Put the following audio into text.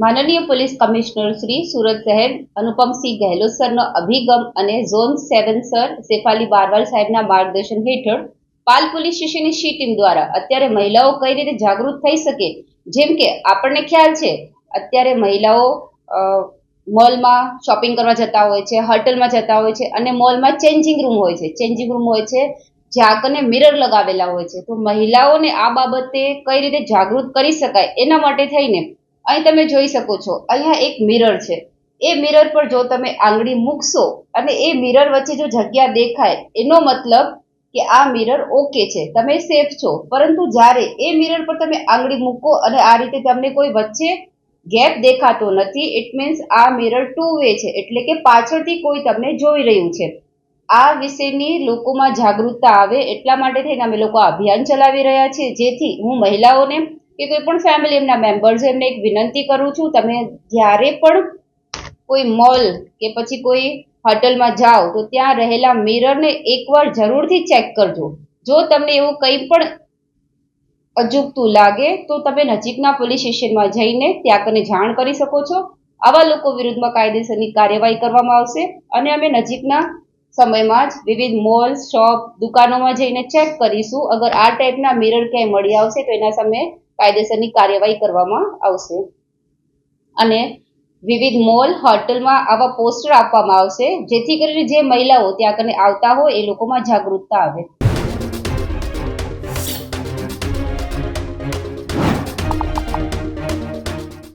માનનીય police commissioner Shri Surat શહેર અનુપમસિંહ ગહેલોત સરનો અભિગમ અને ઝોન 7 સર શેફાલી બારવાલ સાહેબના માર્ગદર્શન હેઠળ પાલ પોલીસ સ્ટેશનની સી ટીમ દ્વારા અત્યારે મહિલાઓ કઈ રીતે જાગૃત થઈ શકે, જેમ કે આપણને ખ્યાલ છે અત્યારે મહિલાઓ મોલમાં શોપિંગ કરવા જતા હોય છે, હોટલમાં જતા હોય છે અને મોલમાં ચેન્જિંગ રૂમ હોય છે જ્યાં કને મિરર લગાવેલા હોય છે. તો મહિલાઓને આ બાબતે કઈ રીતે જાગૃત કરી શકાય એના માટે થઈને અહીં તમે જોઈ શકો છો, અહીંયા એક મિરર છે. એ મિરર પર જો તમે આંગળી મૂકશો અને એ મિરર વચ્ચે જો જગ્યા દેખાય એનો મતલબ કે આ મિરર ઓકે છે, તમે સેફ છો. પરંતુ જ્યારે એ મિરર પર તમે આંગળી મૂકો અને આ રીતે તમને કોઈ વચ્ચે ગેપ દેખાતો નથી, ઇટ મીન્સ આ મિરર ટુ વે છે, એટલે કે પાછળથી કોઈ તમને જોઈ રહ્યું છે. આ વિશેની લોકોમાં જાગૃતતા આવે એટલા માટે થઈને અમે લોકો અભિયાન ચલાવી રહ્યા છીએ, જેથી હું મહિલાઓને કે કોઈ પણ ફેમિલી એમના મેમ્બર્સ એમને એક વિનંતી કરું છું, તમે જ્યારે પણ કોઈ મોલ કે પછી કોઈ હોટલમાં જાઓ તો ત્યાં રહેલા મિરરને એકવાર જરૂરથી ચેક કરજો. જો તમને એવું કંઈ પણ અજુગતું લાગે તો તમે નજીકના પોલીસ સ્ટેશનમાં જઈને ત્યાં કને જાણ કરી શકો છો. આવા લોકો વિરુદ્ધમાં કાયદેસરની કાર્યવાહી કરવામાં આવશે અને અમે નજીકના સમયમાં જ વિવિધ મોલ, શોપ, દુકાનોમાં જઈને ચેક કરીશું. અગર આ ટાઈપના મિરર ક્યાંય મળી આવશે તો એના સામે કાયદેસરની કાર્યવાહી કરવામાં આવશે અને વિવિધ મોલ, હોટલમાં આવા પોસ્ટર આપવામાં આવશે, જેથી કરીને જે મહિલાઓ ત્યાં કને આવતા હોય એ લોકોમાં જાગૃતતા આવે.